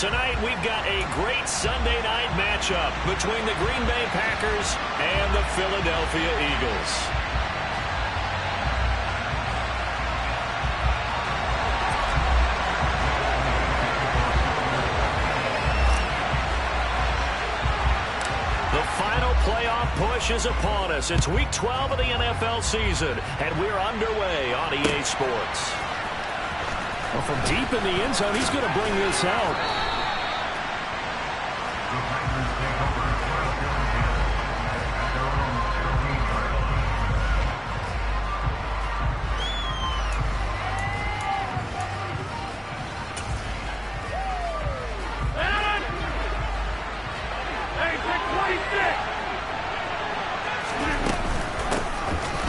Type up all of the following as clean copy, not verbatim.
Tonight, we've got a great Sunday night matchup between the Green Bay Packers and the Philadelphia Eagles. The final playoff push is upon us. It's Week 12 of the NFL season, and we're underway on EA Sports. Well, from deep in the end zone, he's going to bring this out.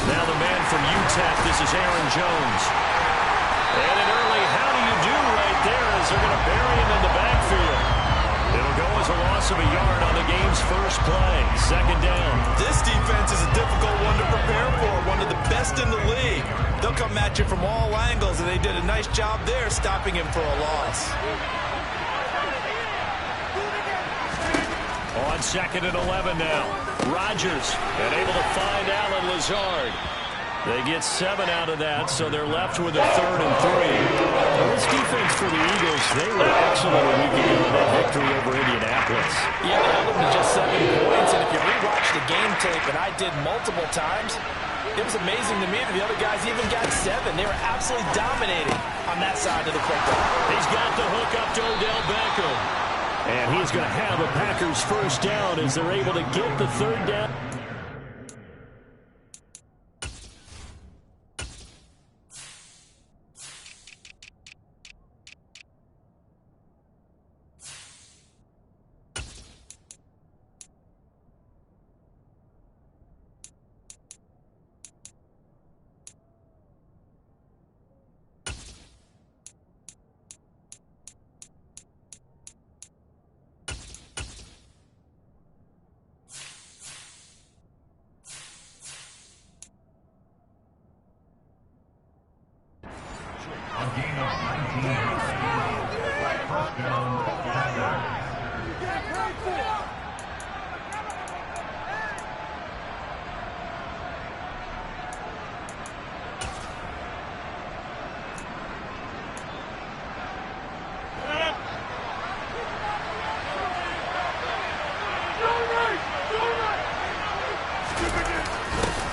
Now the man from UTEP, this is Aaron Jones. And an early how do you do right there as they're going to bury him in the backfield. It'll go as a loss of a yard on the game's first play. Second down. This defense is a difficult one to prepare for, one of the best in the league. They'll come at you from all angles, and they did a nice job there stopping him for a loss. On second and 11 now. Rodgers and able to find Allen Lazard. They get 7 out of that, so they're left with a 3rd and 3. This defense for the Eagles, they were excellent a week ago in that victory over Indianapolis. Yeah, they held them to just 7 points, and if you rewatch the game tape, and I did multiple times, it was amazing to me that the other guys even got 7. They were absolutely dominating on that side of the football. He's got the hook up to Odell Beckham. And he's going to have a Packers first down as they're able to get the 3rd down.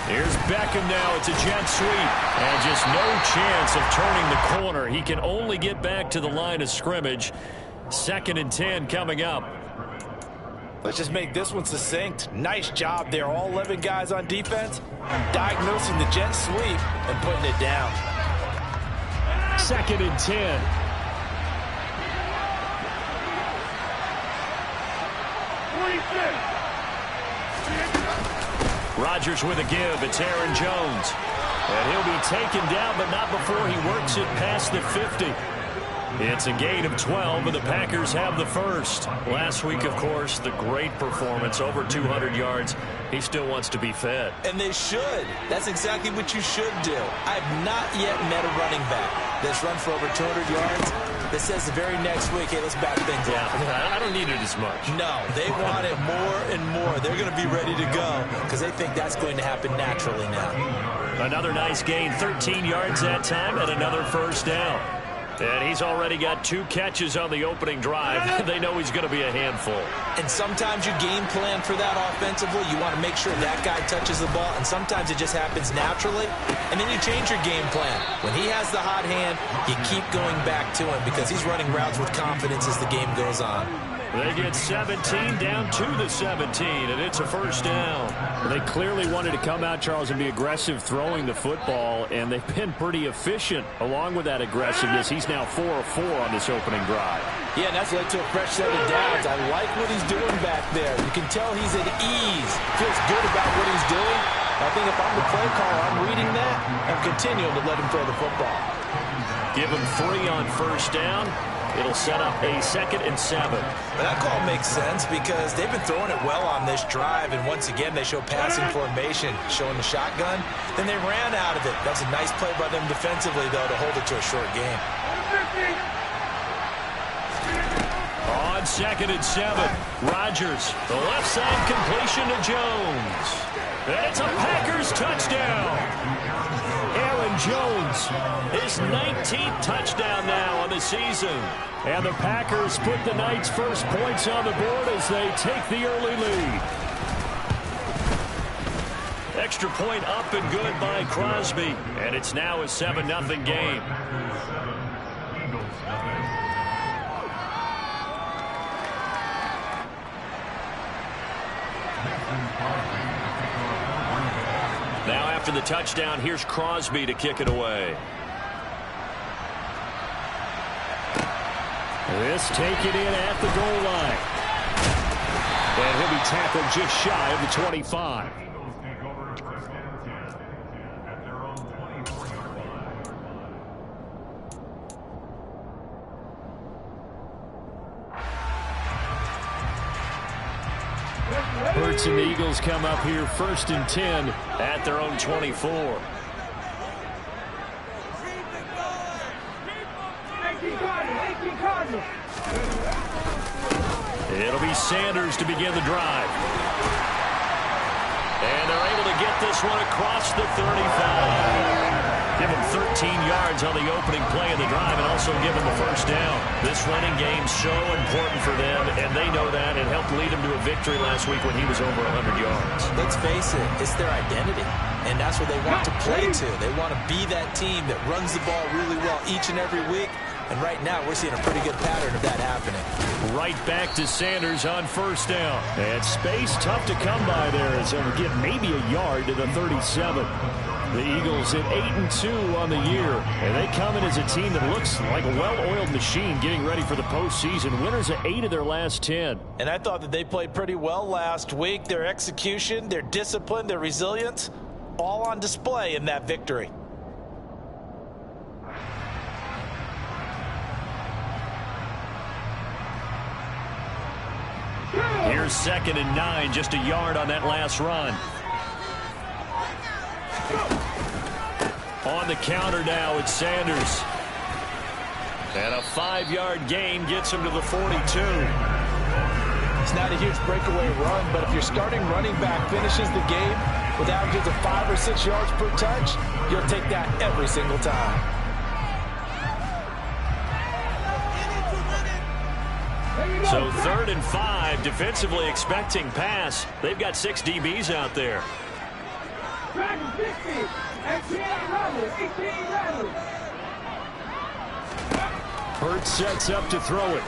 Here's Beckham now. It's a jet sweep. And just no chance of turning the corner. He can only get back to the line of scrimmage. 2nd and 10 coming up. Let's just make this one succinct. Nice job there. All 11 guys on defense diagnosing the jet sweep and putting it down. 2nd and 10. Rodgers with a give. It's Aaron Jones. And he'll be taken down, but not before he works it past the 50. It's a gain of 12, and the Packers have the first. Last week, of course, the great performance, over 200 yards. He still wants to be fed. And they should. That's exactly what you should do. I have not yet met a running back that's run for over 200 yards that says the very next week, hey, let's back things up. Yeah, I don't need it as much. No, they want it more and more. They're going to be ready to go because they think that's going to happen naturally now. Another nice gain, 13 yards that time, and another first down. And he's already got 2 catches on the opening drive. They know he's going to be a handful. And sometimes you game plan for that offensively. You want to make sure that guy touches the ball, and sometimes it just happens naturally. And then you change your game plan. When he has the hot hand, you keep going back to him because he's running routes with confidence as the game goes on. They get 17 down to the 17, and it's a first down. They clearly wanted to come out, Charles, and be aggressive throwing the football, and they've been pretty efficient along with that aggressiveness. He's now 4 of 4 on this opening drive. Yeah, and that's led to a fresh set of downs. I like what he's doing back there. You can tell he's at ease, feels good about what he's doing. I think if I'm the play caller, I'm reading that and continuing to let him throw the football. Give him 3 on first down. It'll set up a 2nd and 7. But that call makes sense because they've been throwing it well on this drive, and once again they show passing formation, showing the shotgun. Then they ran out of it. That's a nice play by them defensively, though, to hold it to a short game. 2nd and 7. Rodgers, the left side completion to Jones. And it's a Packers touchdown. Aaron Jones, his 19th touchdown now on the season. And the Packers put the Knights' first points on the board as they take the early lead. Extra point up and good by Crosby. And it's now a 7-0 game. Now after the touchdown, here's Crosby to kick it away. This taken in at the goal line. And he'll be tackled just shy of the 25. Hurts and the Eagles come up here 1st and 10 at their own 24. It'll be Sanders to begin the drive. And they're able to get this one across the 35. Give him 13 yards on the opening play of the drive and also give him a first down. This running game's so important for them, and they know that. It helped lead them to a victory last week when he was over 100 yards. Let's face it, it's their identity, and that's what they want to play to. They want to be that team that runs the ball really well each and every week, and right now we're seeing a pretty good pattern of that happening. Right back to Sanders on first down. And space tough to come by there as they'll get maybe a yard to the 37. The Eagles at 8-2 on the year, and they come in as a team that looks like a well-oiled machine getting ready for the postseason. Winners at 8 of their last 10. And I thought that they played pretty well last week. Their execution, their discipline, their resilience, all on display in that victory. Here's 2nd and 9, just a yard on that last run. On the counter now, it's Sanders. And a 5-yard gain gets him to the 42. It's not a huge breakaway run, but if your starting running back finishes the game with averages of 5 or 6 yards per touch, you'll take that every single time. So 3rd and 5, defensively expecting pass. They've got 6 DBs out there. Hurts sets up to throw it.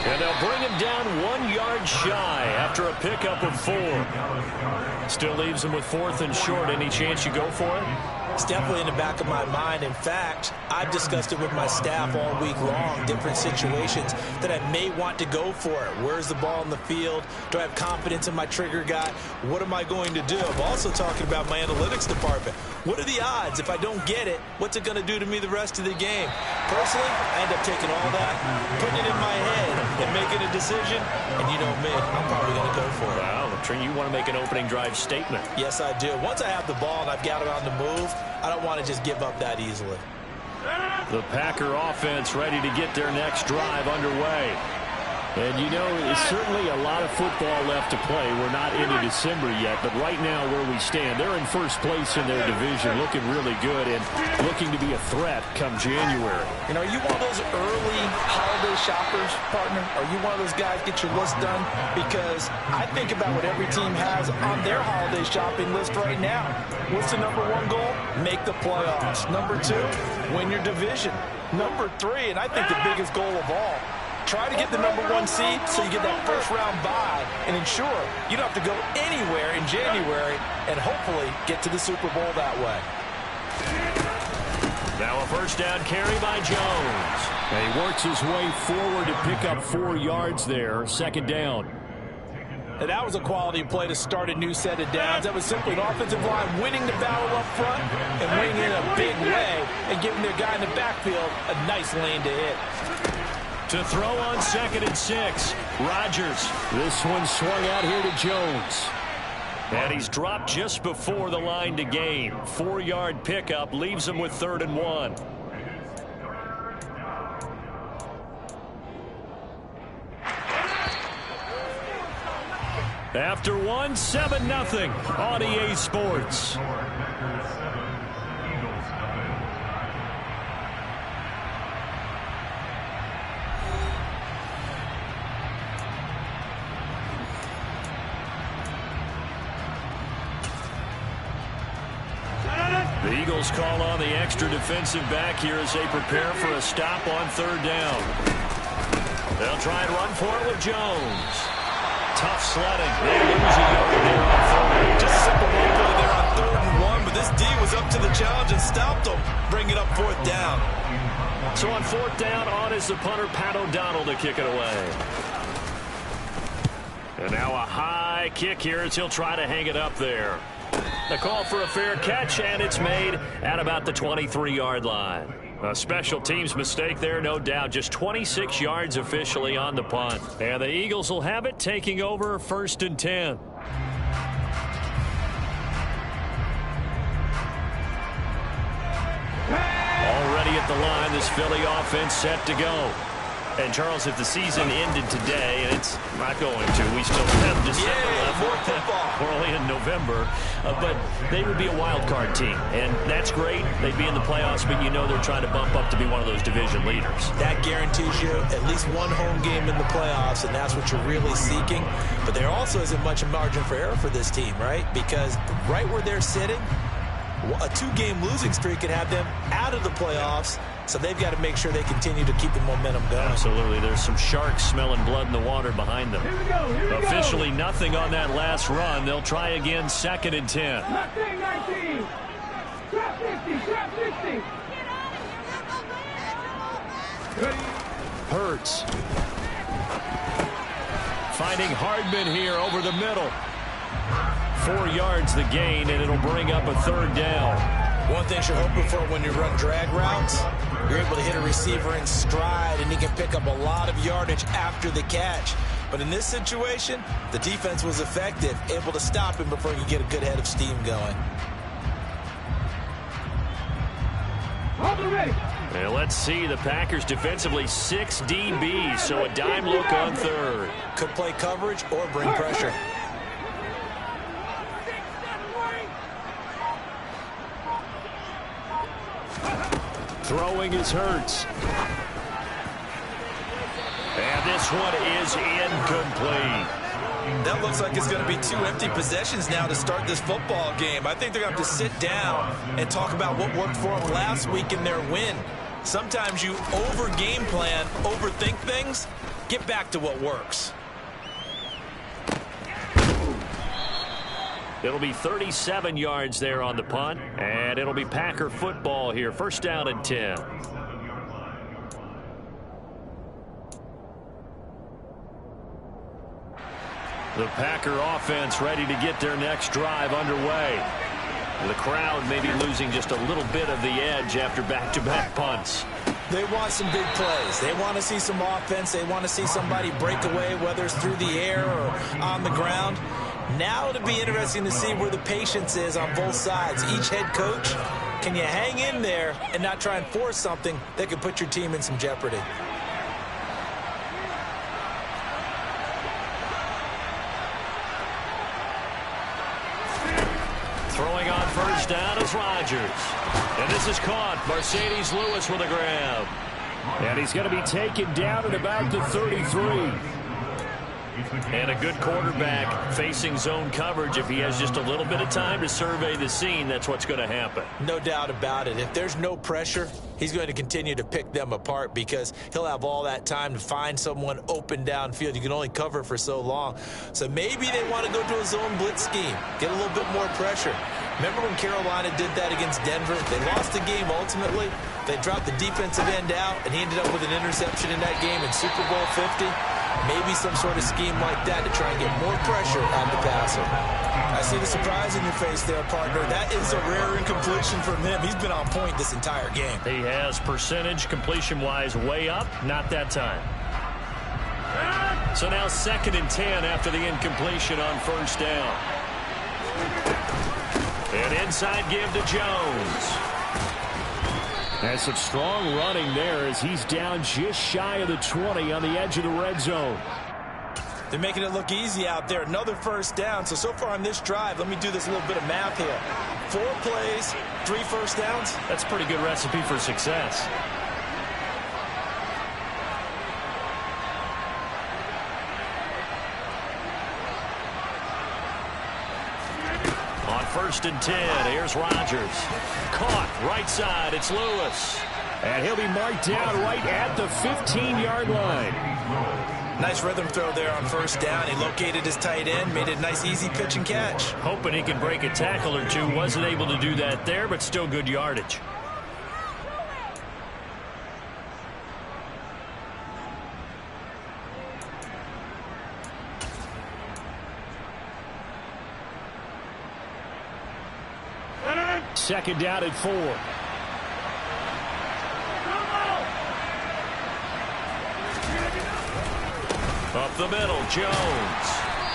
And they'll bring him down 1 yard shy after a pickup of 4. Still leaves him with 4th and short. Any chance you go for it? It's definitely in the back of my mind. In fact, I've discussed it with my staff all week long, different situations that I may want to go for it. Where's the ball in the field? Do I have confidence in my trigger guy? What am I going to do? I'm also talking about my analytics department. What are the odds? If I don't get it, what's it going to do to me the rest of the game? Personally, I end up taking all that, putting it in my head, and making a decision. And you know me, I'm probably going to go for it. Wow, you want to make an opening drive statement. Yes, I do. Once I have the ball and I've got it on the move, I don't want to just give up that easily. The Packer offense ready to get their next drive underway. And you know, it's certainly a lot of football left to play. We're not into December yet, but right now where we stand, they're in first place in their division, looking really good and looking to be a threat come January. You know, are you one of those early holiday shoppers, partner? Are you one of those guys get your list done? Because I think about what every team has on their holiday shopping list right now. What's the #1 goal? Make the playoffs. #2, win your division. #3, and I think the biggest goal of all, try to get the #1 seed so you get that first-round bye and ensure you don't have to go anywhere in January and hopefully get to the Super Bowl that way. Now a first down carry by Jones. And he works his way forward to pick up 4 yards there. 2nd down. And that was a quality play to start a new set of downs. That was simply an offensive line winning the battle up front and winning in a big way and giving their guy in the backfield a nice lane to hit. To throw on 2nd and 6. Rodgers. This one swung out here to Jones. And he's dropped just before the line to gain. 4-yard pickup leaves him with 3rd and 1. After one, 7-0 on EA Sports. The Eagles call on the extra defensive back here as they prepare for a stop on third down. They'll try and run for it with Jones. Tough sledding. They lose a yard there on third. Just a simple run play there on 3rd and 1, but this D was up to the challenge and stopped them, bringing up 4th down. So on 4th down, on is the punter, Pat O'Donnell, to kick it away. And now a high kick here as he'll try to hang it up there. The call for a fair catch, and it's made at about the 23-yard line. A special teams mistake there, no doubt. Just 26 yards officially on the punt. And the Eagles will have it, taking over 1st and 10. Already at the line, this Philly offense set to go. And, Charles, if the season ended today, and it's not going to, we still have December left. More football. We're only in November, but they would be a wild card team, and that's great. They'd be in the playoffs, but you know they're trying to bump up to be one of those division leaders. That guarantees you at least one home game in the playoffs, and that's what you're really seeking. But there also isn't much margin for error for this team, right? Because right where they're sitting, a 2-game losing streak could have them out of the playoffs. So they've got to make sure they continue to keep the momentum going. Absolutely. There's some sharks smelling blood in the water behind them. Here we Officially go. Nothing on that last run. They'll try again, 2nd and 10. 19. Trap 50, trap 50. Hurts. Finding Hardman here over the middle. 4 yards the gain, and it'll bring up a 3rd down. One thing you're hoping for when you run drag routes, you're able to hit a receiver in stride, and he can pick up a lot of yardage after the catch. But in this situation, the defense was effective, able to stop him before he could get a good head of steam going. And let's see, the Packers defensively 6 DBs, so a dime look on 3rd. Could play coverage or bring pressure. Throwing is Hurts. And this one is incomplete. That looks like it's going to be 2 empty possessions now to start this football game. I think they're going to have to sit down and talk about what worked for them last week in their win. Sometimes you over-game plan, overthink things. Get back to what works. It'll be 37 yards there on the punt, and it'll be Packer football here. 1st down and 10. The Packer offense ready to get their next drive underway. The crowd maybe losing just a little bit of the edge after back-to-back punts. They want some big plays. They want to see some offense. They want to see somebody break away, whether it's through the air or on the ground. Now it'll be interesting to see where the patience is on both sides. Each head coach, can you hang in there and not try and force something that could put your team in some jeopardy? Throwing on 1st down is Rodgers. And this is caught. Mercedes Lewis with a grab. And he's going to be taken down at about the 33. And a good quarterback facing zone coverage. If he has just a little bit of time to survey the scene, that's what's going to happen. No doubt about it. If there's no pressure, he's going to continue to pick them apart because he'll have all that time to find someone open downfield. You can only cover for so long. So maybe they want to go to a zone blitz scheme, get a little bit more pressure. Remember when Carolina did that against Denver? They lost the game ultimately. They dropped the defensive end out, and he ended up with an interception in that game in Super Bowl 50. Maybe some sort of scheme like that to try and get more pressure on the passer. I see the surprise in your face there, partner. That is a rare incompletion from him. He's been on point this entire game. He has percentage completion-wise way up, not that time. So now 2nd and 10 after the incompletion on 1st down. And inside give to Jones. And some strong running there as he's down just shy of the 20 on the edge of the red zone. They're making it look easy out there. Another first down. So far on this drive, let me do this little bit of math here. 4 plays, 3 first downs. That's a pretty good recipe for success. On 1st and 10, here's Rodgers. Caught, right side, it's Lewis. And he'll be marked down right at the 15-yard line. Nice rhythm throw there on 1st down. He located his tight end, made it a nice easy pitch and catch. Hoping he can break a tackle or two. Wasn't able to do that there, but still good yardage. Second down at 4. Up the middle, Jones.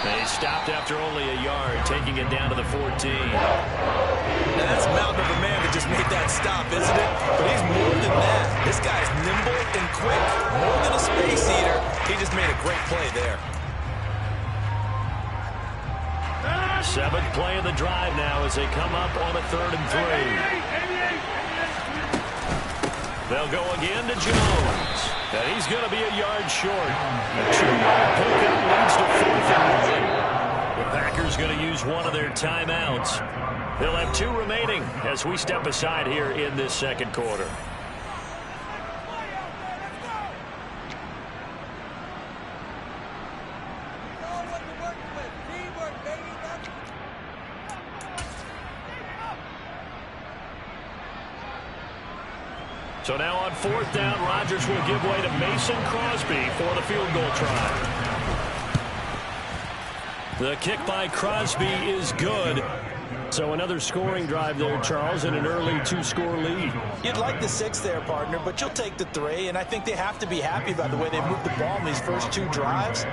They stopped after only a yard, taking it down to the 14. Now that's a mountain of a man that just made that stop, isn't it? But he's more than that. This guy's nimble and quick. More than a space eater. He just made a great play there. 7th play of the drive now as they come up on a 3rd and 3. They'll go again to Jones. And he's going to be a yard short. A 2-yard pickup leads to 4th and 1. The Packers going to use one of their timeouts. They'll have 2 remaining as we step aside here in this second quarter. So now on 4th down, Rodgers will give way to Mason Crosby for the field goal try. The kick by Crosby is good. So another scoring drive there, Charles, and an early 2-score lead. You'd like the 6 there, partner, but you'll take the 3, and I think they have to be happy about the way they moved the ball in these first 2 drives.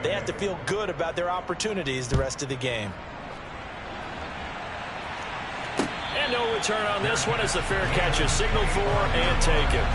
They have to feel good about their opportunities the rest of the game. And no return on this one as the fair catch is signaled for and taken.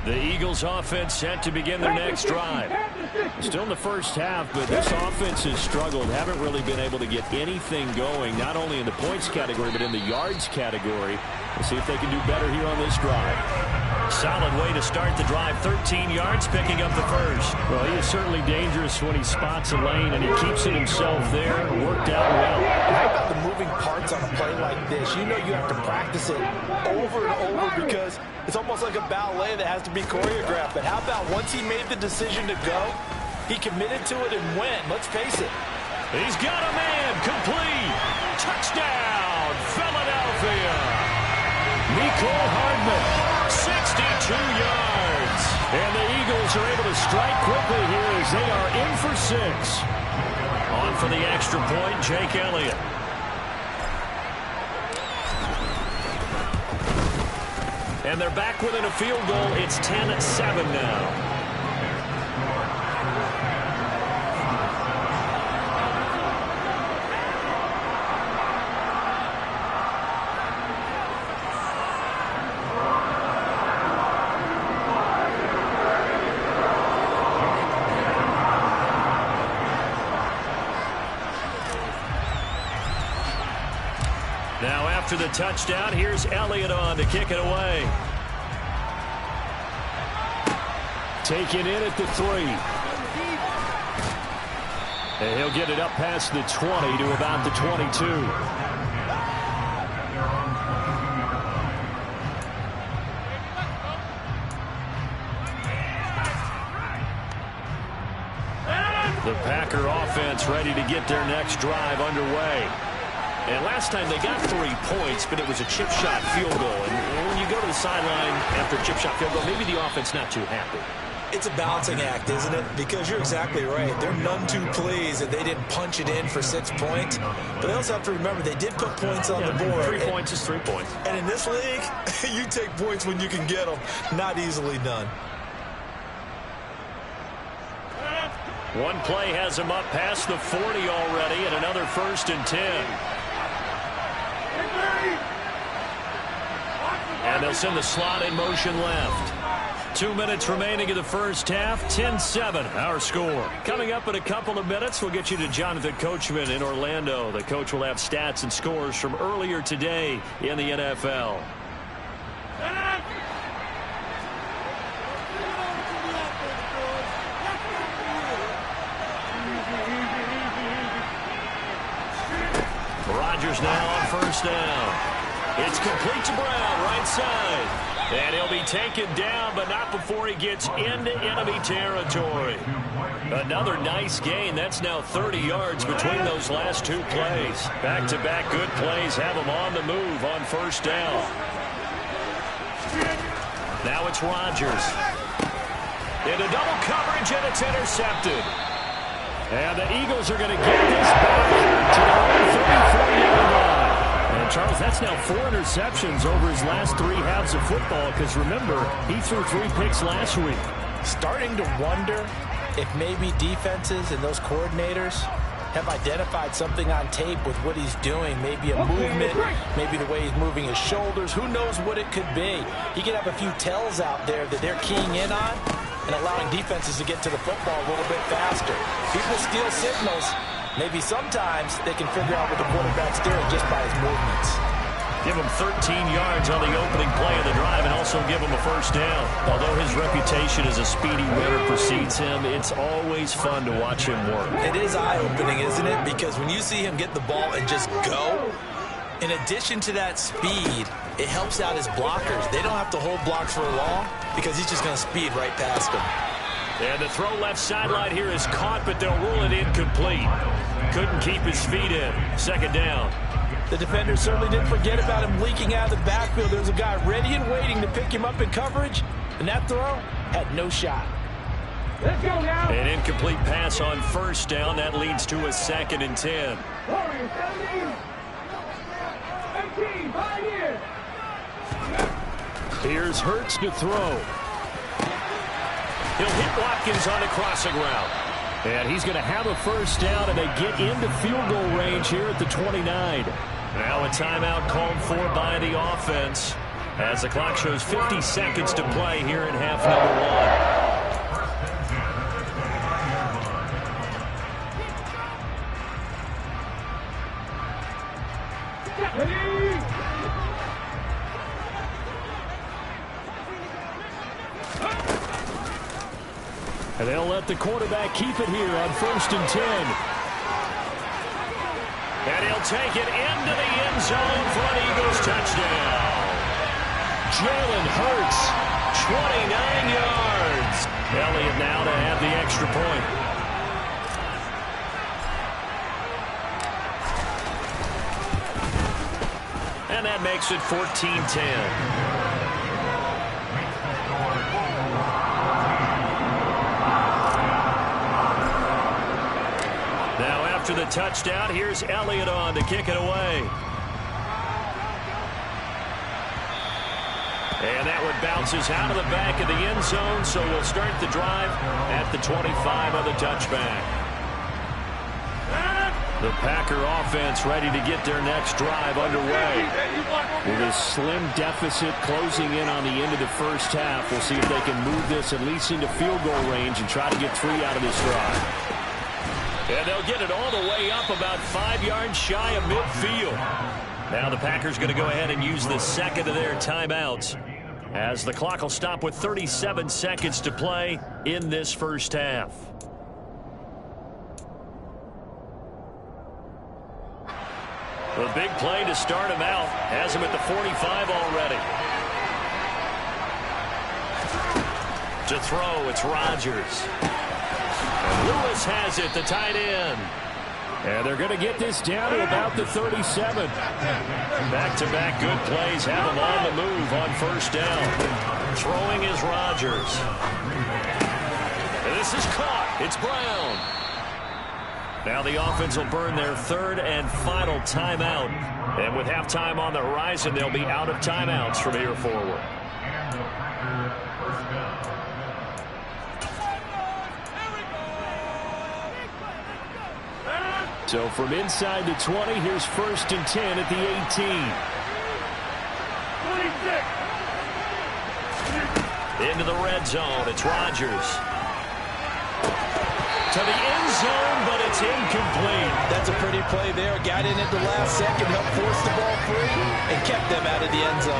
The Eagles offense set to begin their next drive. Still in the first half, but this offense has struggled. Haven't really been able to get anything going, not only in the points category, but in the yards category. We'll see if they can do better here on this drive. Solid way to start the drive. 13 yards, picking up the first. Well, he is certainly dangerous when he spots a lane, and he keeps it himself there. Worked out well. How about the moving parts on a play like this? You know you have to practice it over and over because it's almost like a ballet that has to be choreographed. But how about once he made the decision to go, he committed to it and went. Let's face it. He's got a man. Complete. Touchdown, Philadelphia. Mecole Hardman, 62 yards. And the Eagles are able to strike quickly here as they are in for 6. On for the extra point, Jake Elliott. And they're back within a field goal. It's 10-7 now. Now after the touchdown, here's Elliott on to kick it away. Taken in at the 3. And he'll get it up past the 20 to about the 22. The Packer offense ready to get their next drive underway. And last time they got 3 points, but it was a chip shot field goal. And when you go to the sideline after a chip shot field goal, maybe the offense not too happy. It's a balancing act, isn't it? Because you're exactly right. They're none too pleased that they didn't punch it in for 6 points. But they also have to remember they did put points on the board. 3 points is 3 points. And in this league, you take points when you can get them. Not easily done. One play has him up past the 40 already, and another 1st and 10. And they'll send the slot in motion left. 2 minutes remaining in the first half. 10-7 our score. Coming up in a couple of minutes, we'll get you to Jonathan Coachman in Orlando. The coach will have stats and scores from earlier today in the NFL. Rodgers now on 1st down. It's complete to Brown, right side. And he'll be taken down, but not before he gets into enemy territory. Another nice gain. That's now 30 yards between those last 2 plays. Back-to-back good plays have him on the move on 1st down. Now it's Rodgers. Into double coverage, and it's intercepted. And the Eagles are going to get this back to the 34-yard line. And, Charles, that's now 4 interceptions over his last 3 halves of football because, remember, he threw 3 picks last week. Starting to wonder if maybe defenses and those coordinators have identified something on tape with what he's doing. Maybe a movement, maybe the way he's moving his shoulders. Who knows what it could be? He could have a few tells out there that they're keying in on and allowing defenses to get to the football a little bit faster. People steal signals. Maybe sometimes they can figure out what the quarterback's doing just by his movements. Give him 13 yards on the opening play of the drive and also give him a 1st down. Although his reputation as a speedy runner precedes him, it's always fun to watch him work. It is eye-opening, isn't it? Because when you see him get the ball and just go, in addition to that speed, it helps out his blockers. They don't have to hold blocks for long because he's just going to speed right past them. And the throw left sideline here is caught, but they'll rule it incomplete. Couldn't keep his feet in. 2nd down. The defender certainly didn't forget about him leaking out of the backfield. There's a guy ready and waiting to pick him up in coverage, and that throw had no shot. Let's go now. An incomplete pass on 1st down. That leads to a 2nd and 10. Warriors, 18, 5 years. Here's Hurts to throw. He'll hit Watkins on the crossing route. And he's going to have a 1st down, and they get into field goal range here at the 29. Now a timeout called for by the offense as the clock shows 50 seconds to play here in half number 1. And they'll let the quarterback keep it here on 1st and 10. And he'll take it into the end zone for an Eagles touchdown. Jalen Hurts, 29 yards. Elliott now to have the extra point. And that makes it 14-10. After the touchdown, here's Elliott on to kick it away. And that one bounces out of the back of the end zone, so we'll start the drive at the 25 on the touchback. The Packer offense ready to get their next drive underway. With a slim deficit closing in on the end of the first half, we'll see if they can move this at least into field goal range and try to get 3 out of this drive. And they'll get it all the way up about 5 yards shy of midfield. Now the Packers going to go ahead and use the 2nd of their timeouts as the clock will stop with 37 seconds to play in this first half. The big play to start him out has him at the 45 already. To throw, it's Rodgers. Lewis has it, the tight end. And they're going to get this down to about the 37. Back-to-back good plays have them on the move on 1st down. Throwing is Rodgers. This is caught. It's Brown. Now the offense will burn their third and final timeout. And with halftime on the horizon, they'll be out of timeouts from here forward. So from inside the 20, here's 1st and 10 at the 18. 26. Into the red zone. It's Rodgers. To the end zone, but it's incomplete. That's a pretty play there. Got in at the last second, helped force the ball free, and kept them out of the end zone.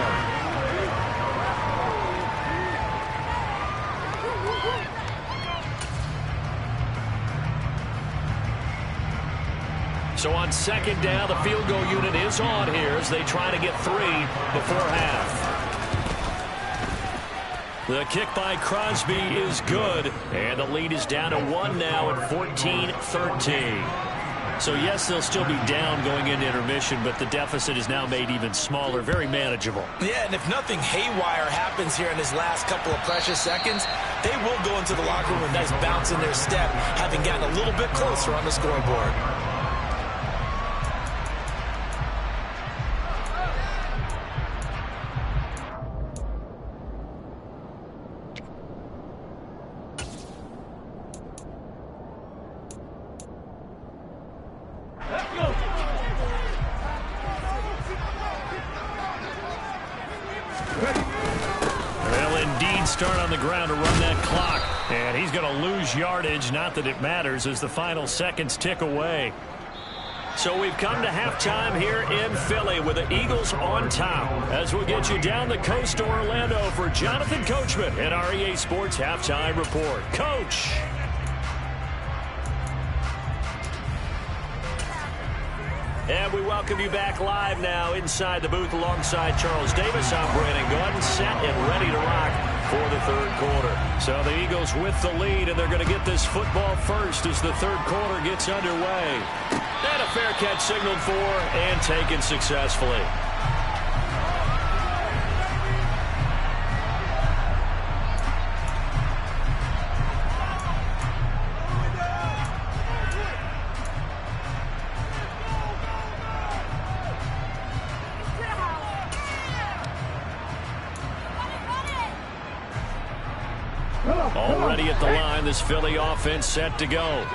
So on 2nd down, the field goal unit is on here as they try to get 3 before half. The kick by Crosby is good, and the lead is down to 1 now at 14-13. So yes, they'll still be down going into intermission, but the deficit is now made even smaller, very manageable. Yeah, and if nothing haywire happens here in his last couple of precious seconds, they will go into the locker room with a nice bounce in their step, having gotten a little bit closer on the scoreboard. Start on the ground to run that clock, and he's going to lose yardage. Not that it matters as the final seconds tick away. So we've come to halftime here in Philly with the Eagles on top. As we'll get you down the coast to Orlando for Jonathan Coachman at our EA Sports Halftime Report. Coach. And we welcome you back live now inside the booth alongside Charles Davis. I'm Brandon Gordon, set and ready to rock for the third quarter. So the Eagles with the lead, and they're going to get this football first as the third quarter gets underway. And a fair catch signaled for and taken successfully. Already at the line, this Philly offense set to go.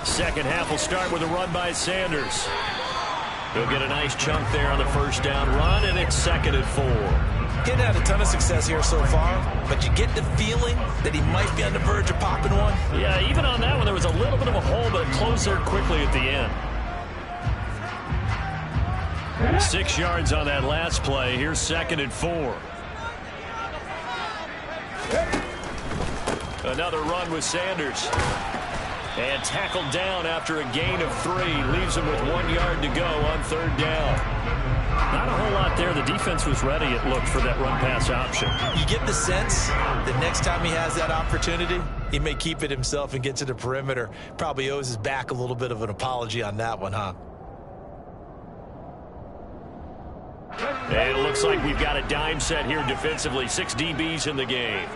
Second half will start with a run by Sanders. He'll get a nice chunk there on the first down run, and it's 2nd and 4. Getting had a ton of success here so far, but you get the feeling that he might be on the verge of popping one. Yeah, even on that one, there was a little bit of a hole, but it closed there quickly at the end. 6 yards on that last play. Here's 2nd and 4. Another run with Sanders. And tackled down after a gain of 3. Leaves him with 1 yard to go on 3rd down. Not a whole lot there. The defense was ready, it looked, for that run-pass option. You get the sense that next time he has that opportunity, he may keep it himself and get to the perimeter. Probably owes his back a little bit of an apology on that one, huh? And it looks like we've got a dime set here defensively. 6 DBs in the game.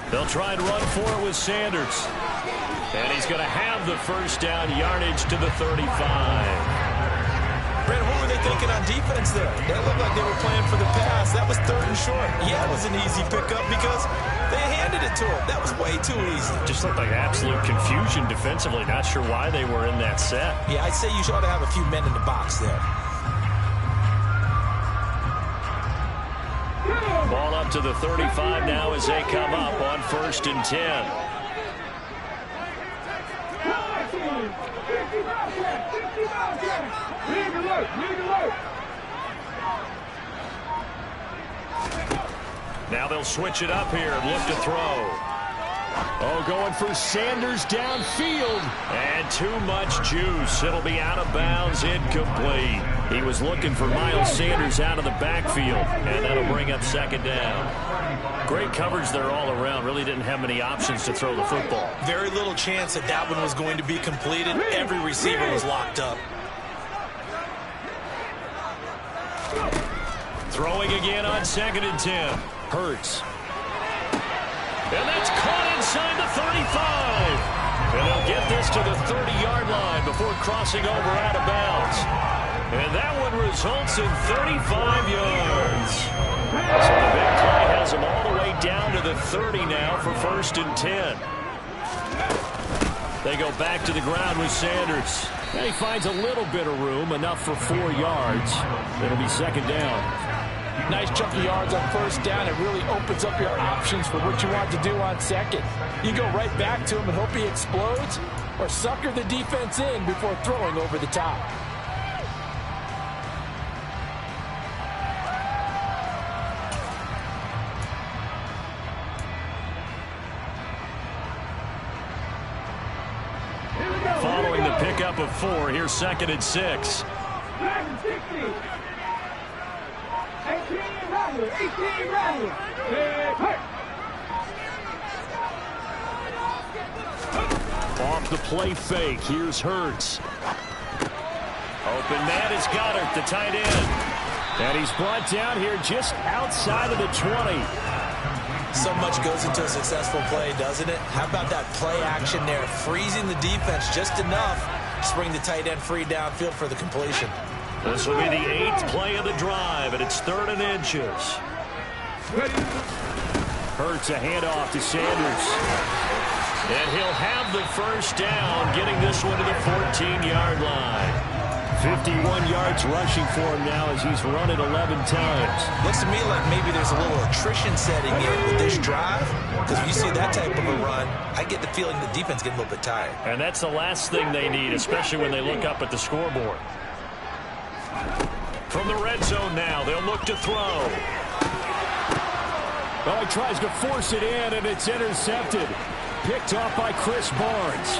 They'll try and run for it with Sanders. And he's going to have the first down yardage to the 35. Brent, what were they thinking on defense there? That looked like they were playing for the pass. That was 3rd and short. Yeah, it was an easy pickup because they handed it to him. That was way too easy. Just looked like absolute confusion defensively. Not sure why they were in that set. Yeah, I'd say you ought to have a few men in the box there. Ball up to the 35 now as they come up on 1st and 10. Now they'll switch it up here and look to throw. Oh, going for Sanders downfield. And too much juice. It'll be out of bounds, incomplete. He was looking for Miles Sanders out of the backfield. And that'll bring up 2nd down. Great coverage there all around. Really didn't have many options to throw the football. Very little chance that that one was going to be completed. Every receiver was locked up. Throwing again on 2nd and 10. Hurts. And that's caught inside the 35. And they'll get this to the 30-yard line before crossing over out of bounds. And that one results in 35 yards. So the big play has them all the way down to the 30 now for 1st and 10. They go back to the ground with Sanders. And he finds a little bit of room, enough for 4 yards. It'll be 2nd down. Nice chunk of yards on 1st down. It really opens up your options for what you want to do on 2nd. You go right back to him and hope he explodes, or sucker the defense in before throwing over the top. Following the pickup of 4, here's 2nd and 6. 18 Rattler. Off the play fake. Here's Hurts. Open man is Goddard, the tight end. And he's brought down here just outside of the 20. So much goes into a successful play, doesn't it? How about that play action there, freezing the defense just enough to bring the tight end free downfield for the completion. This will be the 8th play of the drive, and it's 3rd and inches. Hurts a handoff to Sanders. And he'll have the 1st down, getting this one to the 14-yard line. 51 yards rushing for him now as he's run it 11 times. Looks to me like maybe there's a little attrition setting in with this drive, because if you see that type of a run, I get the feeling the defense getting a little bit tired. And that's the last thing they need, especially when they look up at the scoreboard. From the red zone now, they'll look to throw. Well, he tries to force it in, and it's intercepted. Picked off by Chris Barnes.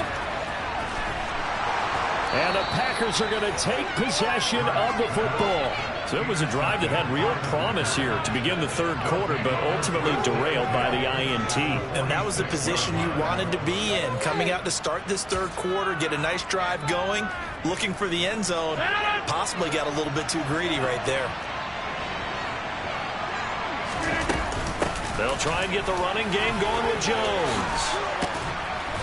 And the Packers are going to take possession of the football. So it was a drive that had real promise here to begin the 3rd quarter, but ultimately derailed by the INT. And that was the position you wanted to be in, coming out to start this 3rd quarter, get a nice drive going, looking for the end zone. Possibly got a little bit too greedy right there. They'll try and get the running game going with Jones.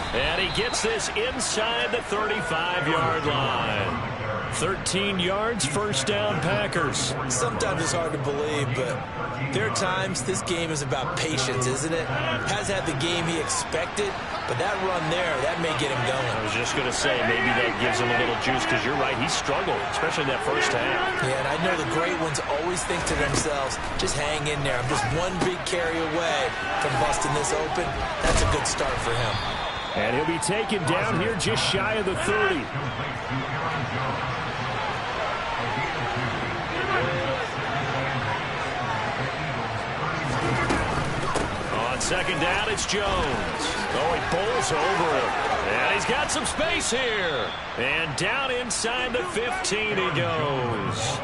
And he gets this inside the 35-yard line. 13 yards, 1st down, Packers. Sometimes it's hard to believe, but there are times this game is about patience, isn't it? Has had the game he expected, but that run there, that may get him going. I was just going to say, maybe that gives him a little juice, because you're right, he struggled, especially in that 1st half. Yeah, and I know the great ones always think to themselves, just hang in there. I'm just one big carry away from busting this open. That's a good start for him. And he'll be taken down here just shy of the 30. On 2nd down, it's Jones. Oh, he bowls over him. And he's got some space here. And down inside the 15 he goes.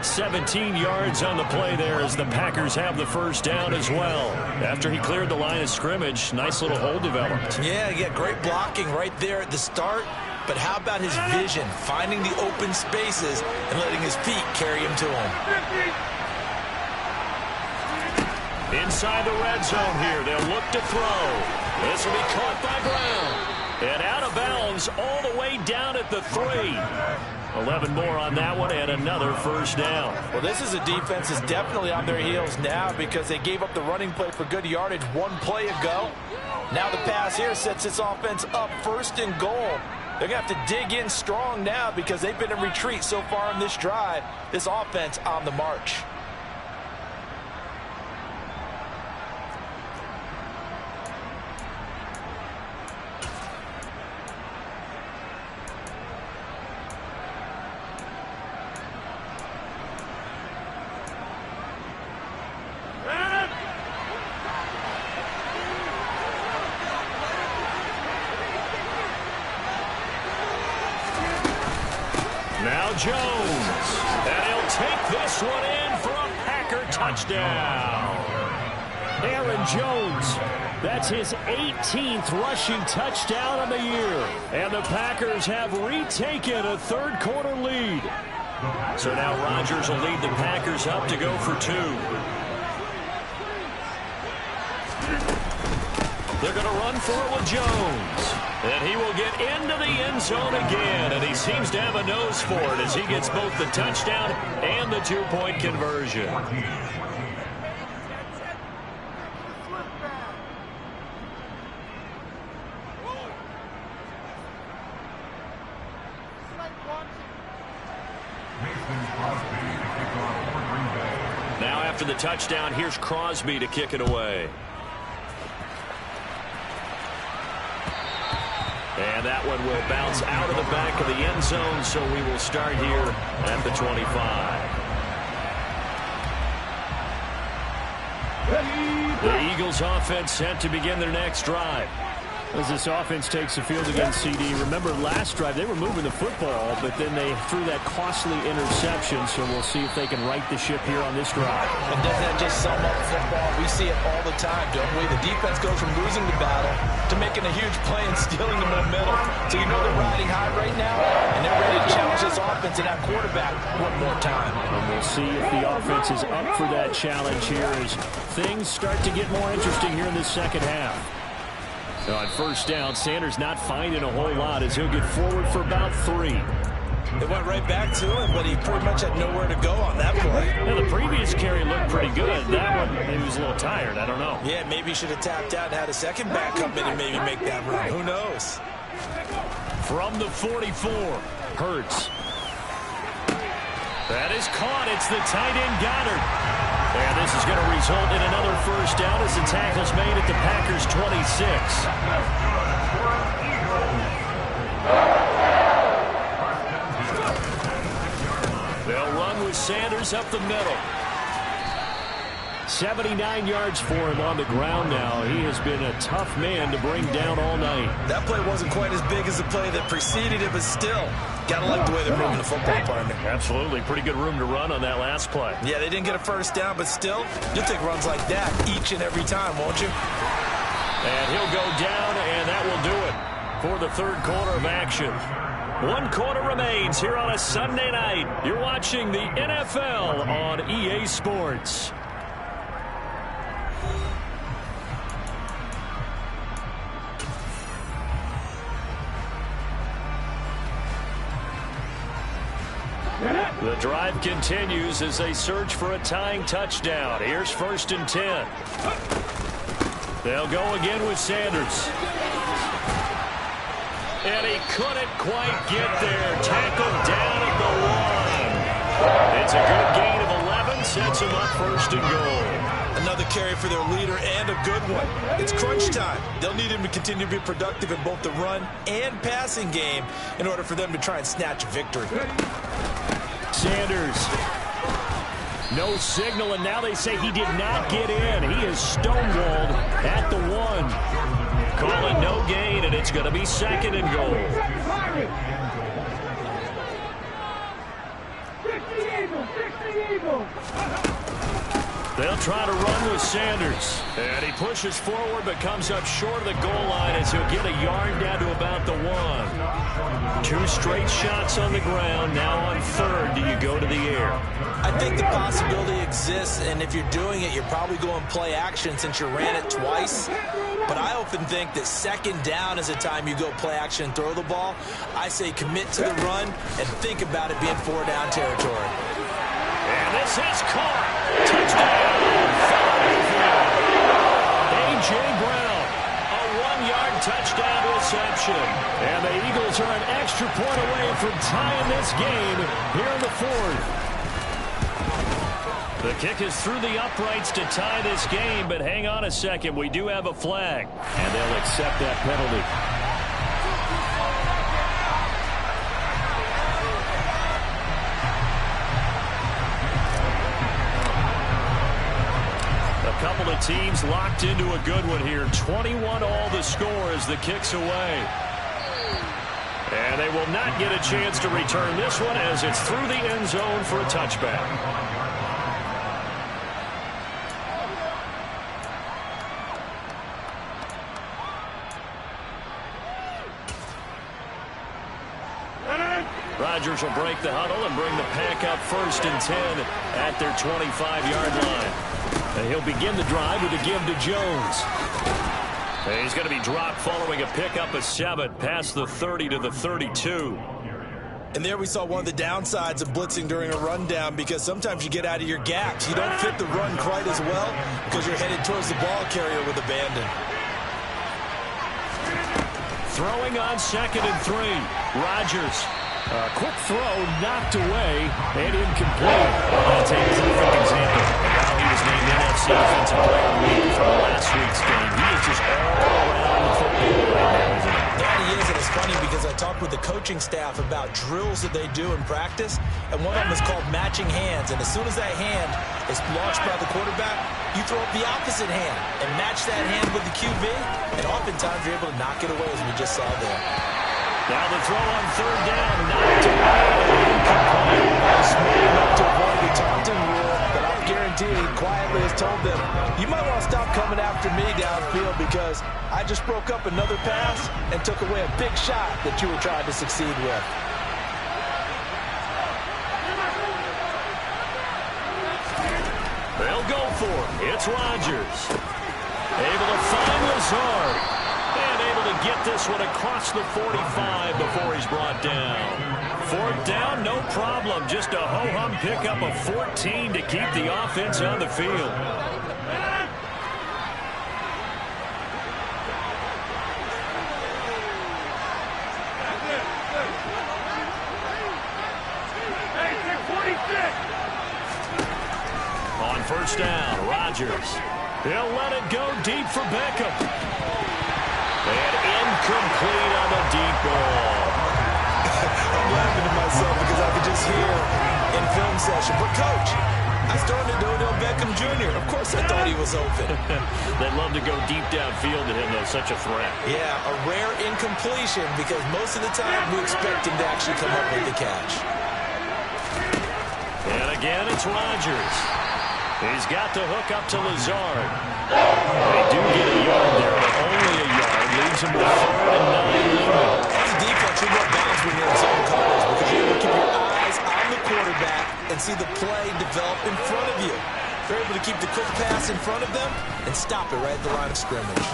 17 yards on the play there as the Packers have the 1st down as well. After he cleared the line of scrimmage, nice little hole developed. Yeah, great blocking right there at the start. But how about his vision, finding the open spaces and letting his feet carry him to him. Inside the red zone here, they'll look to throw. This will be caught by Brown. And out of bounds all the way down at the 3. 11 more on that one and another 1st down. Well, this is a defense that's definitely on their heels now because they gave up the running play for good yardage 1 play ago. Now the pass here sets this offense up 1st and goal. They're going to have to dig in strong now because they've been in retreat so far in this drive. This offense on the march. Now Jones, and he'll take this one in for a Packer touchdown. Aaron Jones, that's his 18th rushing touchdown of the year. And the Packers have retaken a 3rd quarter lead. So now Rodgers will lead the Packers up to go for 2. They're going to run for it with Jones. And he will get into the end zone again. And he seems to have a nose for it as he gets both the touchdown and the 2-point conversion. Now after the touchdown, here's Crosby to kick it away. And that one will bounce out of the back of the end zone, so we will start here at the 25. The Eagles offense set to begin their next drive. As this offense takes the field against CD, remember last drive they were moving the football, but then they threw that costly interception, so we'll see if they can right the ship here on this drive. And doesn't that just sum up football? We see it all the time, don't we? The defense goes from losing the battle to making a huge play and stealing the momentum. So you know they're riding high right now, and they're ready to challenge this offense and that quarterback one more time. And we'll see if the offense is up for that challenge here as things start to get more interesting here in the second half. On first down, Sanders not finding a whole lot as he'll get forward for about 3. They went right back to him, but he pretty much had nowhere to go on that play. Well, the previous carry looked pretty good. That one, maybe he was a little tired. I don't know. Yeah, maybe he should have tapped out and had a second back come in and maybe make that run. Who knows? From the 44, Hurts. That is caught. It's the tight end Goddard. And this is going to result in another first down as the tackle's made at the Packers' 26. They'll run with Sanders up the middle. 79 yards for him on the ground now. He has been a tough man to bring down all night. That play wasn't quite as big as the play that preceded it, but still, got to like the way they're moving the football, partner. Absolutely. Pretty good room to run on that last play. Yeah, they didn't get a first down, but still, you'll take runs like that each and every time, won't you? And he'll go down, and that will do it for the third quarter of action. 1 quarter remains here on a Sunday night. You're watching the NFL on EA Sports. The drive continues as they search for a tying touchdown. Here's 1st and 10. They'll go again with Sanders. And he couldn't quite get there. Tackled down at the 1. It's a good gain of 11. Sets him up 1st and goal. Another carry for their leader and a good one. It's crunch time. They'll need him to continue to be productive in both the run and passing game in order for them to try and snatch a victory. Sanders. No signal, and now they say he did not get in. He is stonewalled at the 1. Calling no gain, and it's going to be 2nd and goal. They'll try to run with Sanders. And he pushes forward but comes up short of the goal line as he'll get a yard down to about the 1. 2 straight shots on the ground. Now on 3rd, do you go to the air? I think the possibility exists, and if you're doing it, you're probably going play action since you ran it twice. But I often think that 2nd down is a time you go play action and throw the ball. I say commit to the run and think about it being 4-down territory. And this is caught. Touchdown. A.J. Brown. A 1-yard touchdown reception. And the Eagles are an extra point away from tying this game here in the 4th. The kick is through the uprights to tie this game, but hang on a second. We do have a flag. And they'll accept that penalty. Couple of teams locked into a good one here. 21 all the score as the kick's away. And they will not get a chance to return this one as it's through the end zone for a touchback. Rodgers will break the huddle and bring the Pack up 1st and 10 at their 25-yard line. And he'll begin the drive with a give to Jones. And he's going to be dropped following a pickup of 7 past the 30 to the 32. And there we saw one of the downsides of blitzing during a rundown, because sometimes you get out of your gaps. You don't fit the run quite as well because you're headed towards the ball carrier with abandon. Throwing on 2nd and 3. Rodgers. A quick throw knocked away and incomplete. That's a perfect example of how he was named NFC Defensive Player of the Week from last week's game. He is just all around the football right now, isn't he? Yeah, he is, and it's funny because I talked with the coaching staff about drills that they do in practice, and one of them is called matching hands. And as soon as that hand is launched by the quarterback, you throw up the opposite hand and match that hand with the QB, and oftentimes you're able to knock it away, as we just saw there. Now the throw on 3rd down, knocked away, incomplete. Smart enough to avoid the taunting rule, but I'm guaranteed he quietly has told them, you might want to stop coming after me downfield because I just broke up another pass and took away a big shot that you were trying to succeed with. They'll go for it. It's Rodgers. Able to find Lazard. And able to get this one across the 45 before he's brought down. 4th down, no problem. Just a ho-hum pickup of 14 to keep the offense on the field. On 1st down, Rodgers. He'll let it go deep for Beckham. And incomplete on the deep ball. I'm laughing to myself because I could just hear in film session, but coach, I started to Odell Beckham Jr. Of course I thought he was open. They'd love to go deep downfield to him, though. Such a threat. Yeah, a rare incompletion because most of the time we expect him to actually come up with the catch. And again, it's Rodgers. He's got the hook up to Lazard. They do get a yard there, but only a yard. Leaves him with 3rd and 9. As a defense, you're more balanced when you're in zone coverage because you're able to keep your eyes on the quarterback and see the play develop in front of you. They're able to keep the quick pass in front of them and stop it right at the line of scrimmage.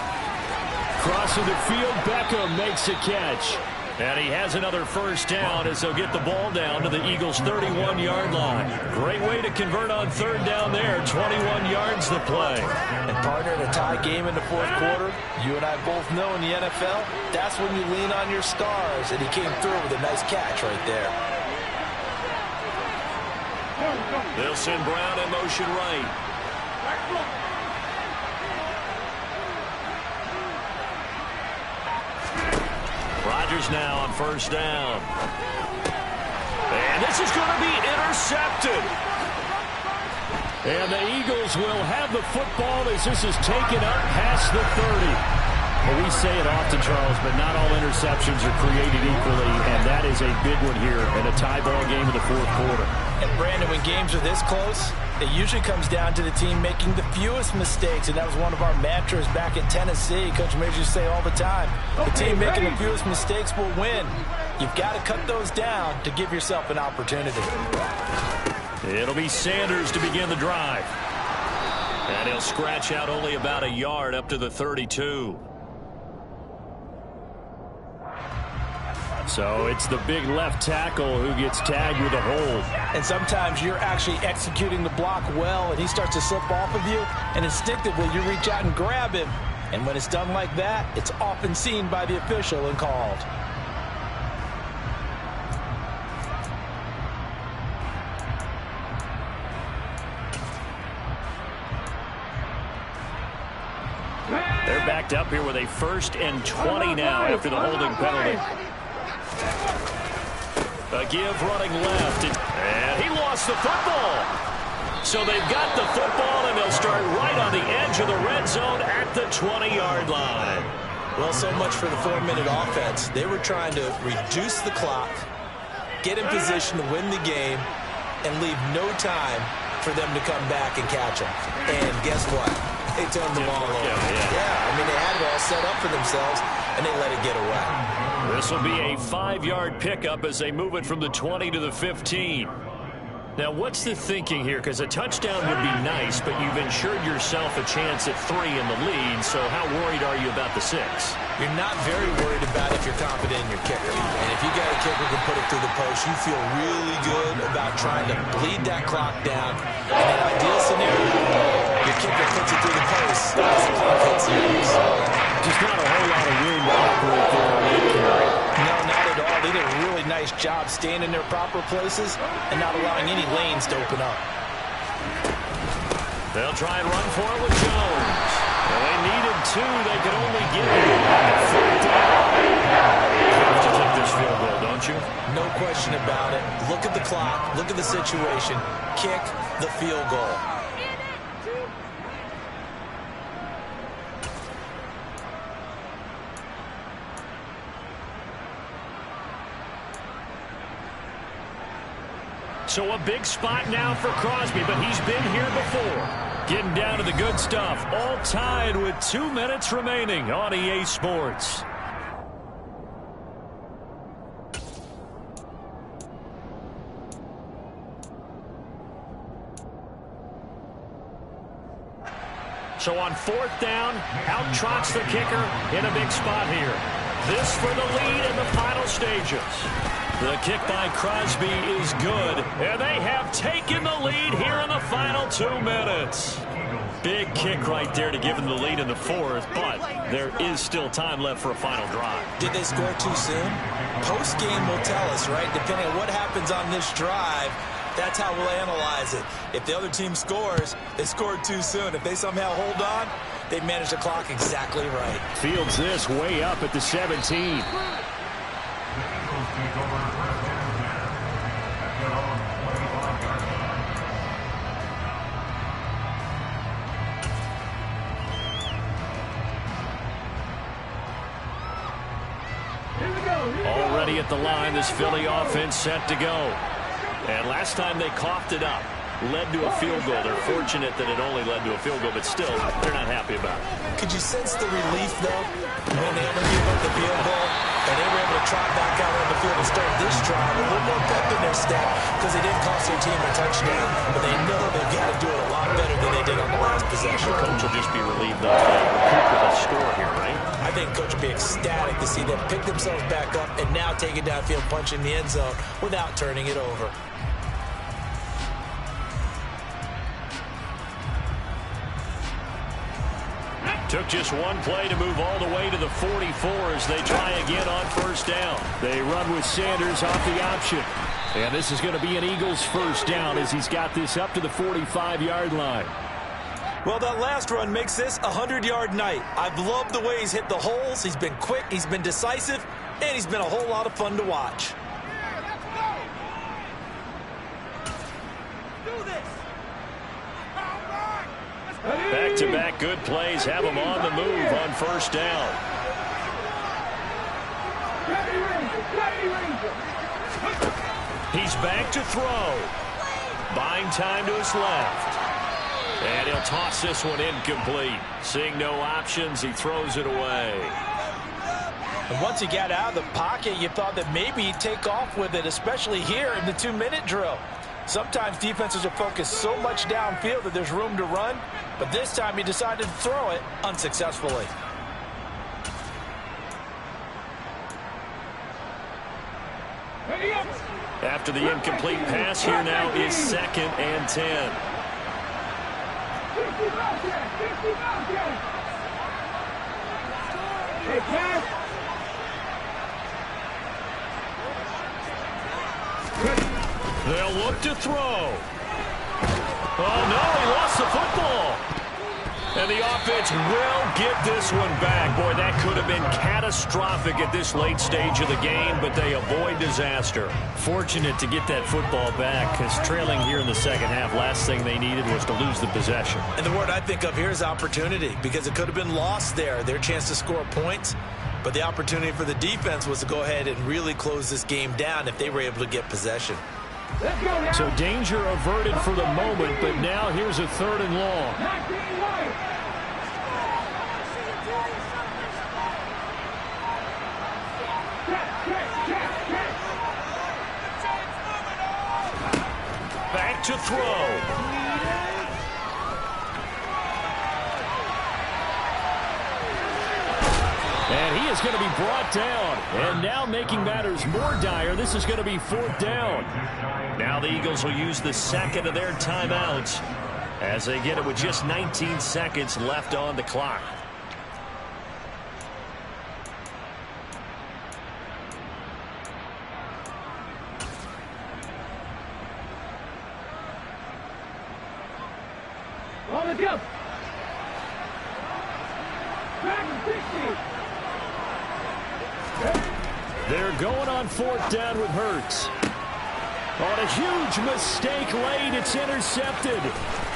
Crossing the field, Beckham makes a catch. And he has another 1st down as they'll get the ball down to the Eagles' 31-yard line. Great way to convert on 3rd down there. 21 yards to play. And partner, in a tie game in the 4th quarter, you and I both know in the NFL, that's when you lean on your stars. And he came through with a nice catch right there. They'll send Brown in motion right. Rodgers now on 1st down. And this is going to be intercepted. And the Eagles will have the football as this is taken up past the 30. Well, we say it often, Charles, but not all interceptions are created equally, and that is a big one here in a tie ball game in the 4th quarter. And, Brandon, when games are this close, it usually comes down to the team making the fewest mistakes, and that was one of our mantras back in Tennessee. Coach Major used to say all the time, the team making the fewest mistakes will win. You've got to cut those down to give yourself an opportunity. It'll be Sanders to begin the drive. And he'll scratch out only about a yard up to the 32. So it's the big left tackle who gets tagged with a hold. And sometimes you're actually executing the block well, and he starts to slip off of you, and instinctively you reach out and grab him. And when it's done like that, it's often seen by the official and called. They're backed up here with a 1st and 20 now after the holding penalty. A give running left, and he lost the football. So they've got the football, and they'll start right on the edge of the red zone at the 20-yard line. Well, so much for the 4-minute offense. They were trying to reduce the clock, get in position to win the game, and leave no time for them to come back and catch them. And guess what? They turned the ball over. Yeah, I mean, they had it all set up for themselves, and they let it get away. This will be a 5-yard pickup as they move it from the 20 to the 15. Now, what's the thinking here? Because a touchdown would be nice, but you've ensured yourself a chance at 3 in the lead, so how worried are you about the 6? You're not very worried about it if you're confident in your kicker. And if you got a kicker who can put it through the post, you feel really good about trying to bleed that clock down. In an ideal scenario, your kicker puts it through the post as the clock hits zeros. Just not a whole lot of room to operate there on that carry. No, not at all. They did a really nice job staying in their proper places and not allowing any lanes to open up. They'll try and run for it with Jones. Well, they needed 2. They could only get it on 4th down. You have to take this field goal, don't you? No question about it. Look at the clock. Look at the situation. Kick the field goal. So a big spot now for Crosby, but he's been here before. Getting down to the good stuff. All tied with 2 minutes remaining on EA Sports. So on 4th down, out trots the kicker in a big spot here. This for the lead in the final stages. The kick by Crosby is good, and they have taken the lead here in the final 2 minutes. Big kick right there to give them the lead in the 4th, but there is still time left for a final drive. Did they score too soon? Post-game will tell us, right? Depending on what happens on this drive, that's how we'll analyze it. If the other team scores, they scored too soon. If they somehow hold on, they manage the clock exactly right. Fields this way up at the 17. Already at the line, this Philly offense set to go. And last time they coughed it up, led to a field goal. They're fortunate that it only led to a field goal, but still, they're not happy about it. Could you sense the relief, though, when they only gave up the field goal, and they were able to trot back out on the field and start this drive a little more pep in their step because they didn't cost their team a touchdown, but they know they've got to do it a lot better than they did on the last possession. The coach will just be relieved that they recoup with a score here, right? I think coach will be ecstatic to see them pick themselves back up and now take it downfield, punch in the end zone without turning it over. Took just one play to move all the way to the 44 as they try again on 1st down. They run with Sanders off the option. And this is going to be an Eagles 1st down as he's got this up to the 45-yard line. Well, that last run makes this a 100-yard night. I've loved the way he's hit the holes. He's been quick, he's been decisive, and he's been a whole lot of fun to watch. Back-to-back good plays have him on the move on 1st down. He's back to throw. Buying time to his left. And he'll toss this one incomplete. Seeing no options, he throws it away. And once he got out of the pocket, you thought that maybe he'd take off with it, especially here in the 2-minute drill. Sometimes defenses are focused so much downfield that there's room to run, but this time he decided to throw it unsuccessfully. After the incomplete pass, here now is 2nd and 10. They'll look to throw. Oh, no, he lost the football. And the offense will get this one back. Boy, that could have been catastrophic at this late stage of the game, but they avoid disaster. Fortunate to get that football back because trailing here in the 2nd half, last thing they needed was to lose the possession. And the word I think of here is opportunity because it could have been lost there, their chance to score points. But the opportunity for the defense was to go ahead and really close this game down if they were able to get possession. So danger averted for the moment, but now here's a 3rd and long. throw. And he is going to be brought down. And now making matters more dire, this is going to be 4th down. Now the Eagles will use the second of their timeouts as they get it with just 19 seconds left on the clock. On the jump. Back 60. They're going on 4th down with Hurts. On a huge mistake late, it's intercepted.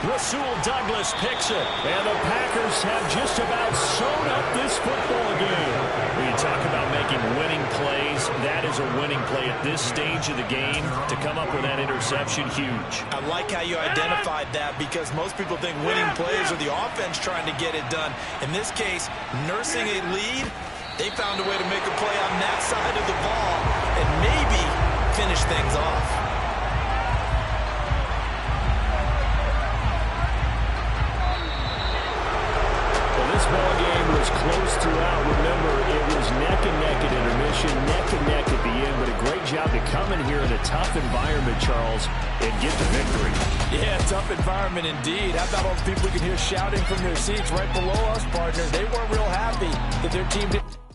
Rasul Douglas picks it, and the Packers have just about sewn up this football game. When you talk about making winning plays, that is a winning play at this stage of the game. To come up with that interception, huge. I like how you identified that, because most people think winning plays are the offense trying to get it done. In this case, nursing a lead, they found a way to make a play on that side of the ball and maybe finish things off. This ball game was close throughout. Remember, it was neck and neck at intermission, neck and neck at the end, but a great job to come in here in a tough environment, Charles, and get the victory. Yeah, tough environment indeed. How about all the people we can hear shouting from their seats right below us, partner? They weren't real happy that their team didn't.